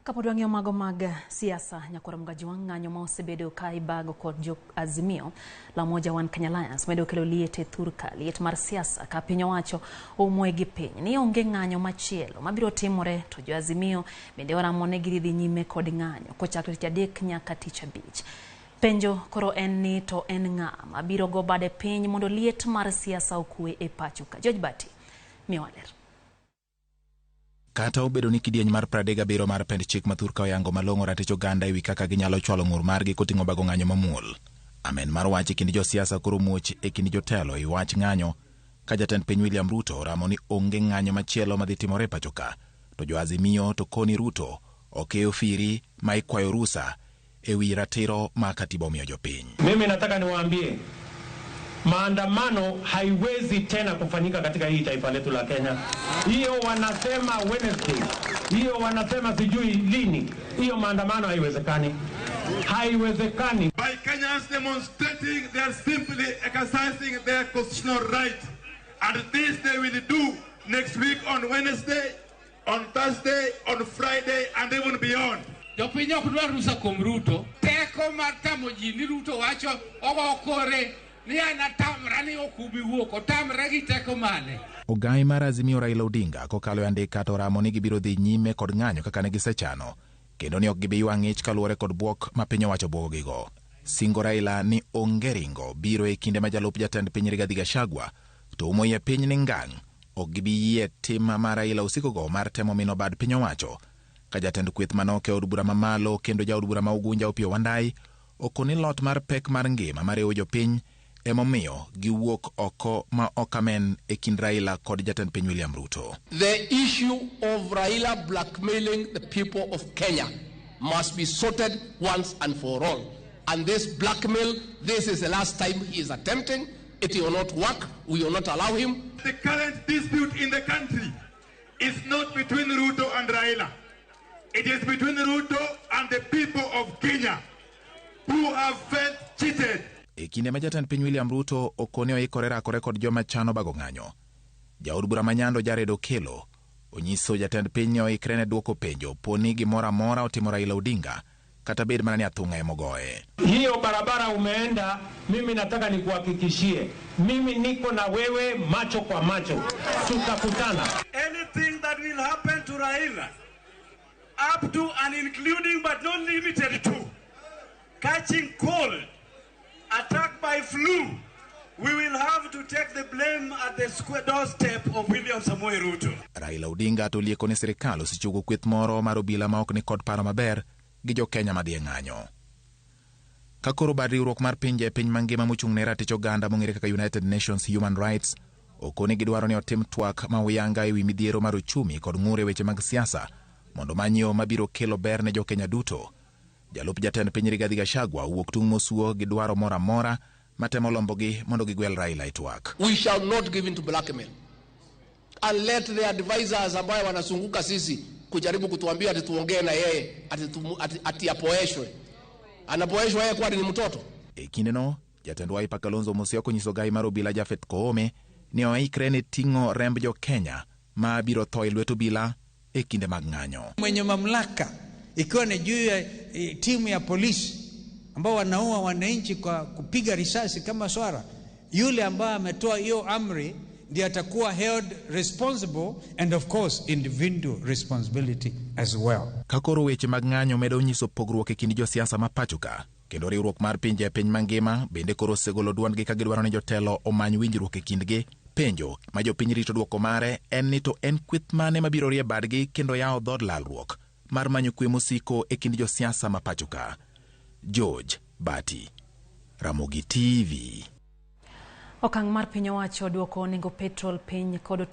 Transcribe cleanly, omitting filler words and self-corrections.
Kapod wang'eyo mago mag siasa nyakwara mgaji ng'anyo ma osebedo ka ibago kod jo Azimio la Umoja One Kenya Alliance medo kelo liet e thurka liet mar siasa ka piny owacho omoe gi piny ni onge ng'anyo machielo mabiro timore to jo Azimio bende oramo ne gidhi nyime kod ng'anyo kochakore tich adek nyaka tich abich. Penjo koro en ni to en ng'a mabiro go bade piny mondo liet mar siasa okue e pacho ka. George Bati miwaler. Kata obedo ni kidieny mar 37 mar pend chik mathurka oyango malong'o ratich oganda ewi kaka ginyalo chwalo ng'ur margi koting'o bago ng'anyo mamuol. Amen mar wach e kind josiasa koro muoch e kind jotelo e wach ng'anyo ka jatend piny William Ruto oramo ni onge ng'anyo machielo madhi timore pacho ka. To jo Azimio to koni Ruto okeo firi ma ikwayo rusa ewi ratiro ma katiba omiyo jopiny. Mimi nataka niwaambie maandamano haiwezi tena kufanyika katika hii taifa letu la Kenya. Hiyo wanasema Wednesday, hiyo wanasema sijui lini. Hiyo maandamano haiwezekani. Haiwezekani. By Kenyans demonstrating, they are simply exercising their constitutional right. And this they will do next week on Wednesday, on Thursday, on Friday, and even beyond. Jopinyo kudwa rusa kuom Ruto. Teko mar tamo ji ni Ruto wacho ogokore. Ogai mar Azimio Raila Odinga kokalo andika to oramo ni gibiro dhi nyime kod ng'anyo kaka ne gisechano kendo ni ok gibi wang'ich kaluwore kod buok ma piny owacho buogigo. Singo Raila ni onge ringo biro e kinde ma jalup jatend piny Rigathi Gachagua to umoye piny ni ngang' ok gibi yie tim ma Raila usikogo mar temo mino bad piny owacho ka jatend kweth manok e od bura mamalo kendo jaod bura ma Ugunja Opiyo Wandayi okoni lot mar pek mar ngima marewo jopiny emomiyo giwuok oko ma okamen e kind Raila kod jatend piny William Ruto. The issue of Raila blackmailing the people of Kenya must be sorted once and for all. And this blackmail, this is the last time he is attempting. It will not work. We will not allow him. The current dispute in the country is not between Ruto and Raila. It is between Ruto and the people of Kenya who have felt cheated. E kinde ma jatend piny William Ruto okone oikore rakore kod joma chano bago ng'anyo, jaod bura manyando Jared Okelo onyiso jatend piny oikre ne duoko penjo poni gimoro amora otimo Raila Odinga kata bed mana ni athung'a emogoe. Hiyo barabara umeenda, mimi nataka nikuhakikishie, mimi niko na wewe macho kwa macho, tutakutana. Anything that will happen to Raila, up to and including but not limited to catching cold, attacked by flu, we will have to take the blame at the square doorstep of William Samoei Ruto. Raila Odinga to lieko ni sirikal osichugo kweth moro mar obila ma ok ni kod paro maber gi jo Kenya madhi e ng'anyo. Ka koro bad riwruok mar pinje e piny mangima mochung' ne ratich oganda mong'ere kaka United Nations Human Rights okoni gidwaro ni otim twak ma uyanga ewi midhiero mar uchumi kod ng'ure weche mag siasa mondo manyo mabiro kelo ber ne jo Kenya duto. Jalup jatend piny Rigathi Gachagua wuok tung' mosuo gi dwaro mora mora matemo lombogi mondo gigwel Raila itwak. We shall not give in to blackmail and let the advisors ambayo wanazunguka sisi kujaribu kutuambia ati tuongee na yeye ati apoeshwe. Anapoeshwa yeye kwani ni mtoto? E kindeno jatend Wiper Kalonzo Musyoka onyiso Ogai mar obila Jafeth Koome ni oikre ne ting'o remb jo Kenya ma biro tho e lwet obila e kinde mag ng'anyo. Mwenye mamlaka ikiwa ni juu ya timu ya polisi ambao wanaua wananchi kwa kupiga risasi kama swara, yule ambaye ametoa hiyo amri ndiye atakuwa held responsible and of course individual responsibility as well. Kakoro weche mag ng'anyo medo nyiso pogruok e kind josiasa ma pachoka kendo riwruok mar pinje e piny mangima bende koro segolo duondgi ka gidwaro ni jotelo omany winjruok e kindgi. Penjo ma jopiny rito duoko mare en ni to en kweth mane mabiro rie badgi kendo yawo dhod lalruok mar manyo kwe mosiko e kind josiasa ma pachoka. George Bati, Ramogi TV. Okang' mar piny owacho duoko nengo petrol piny kod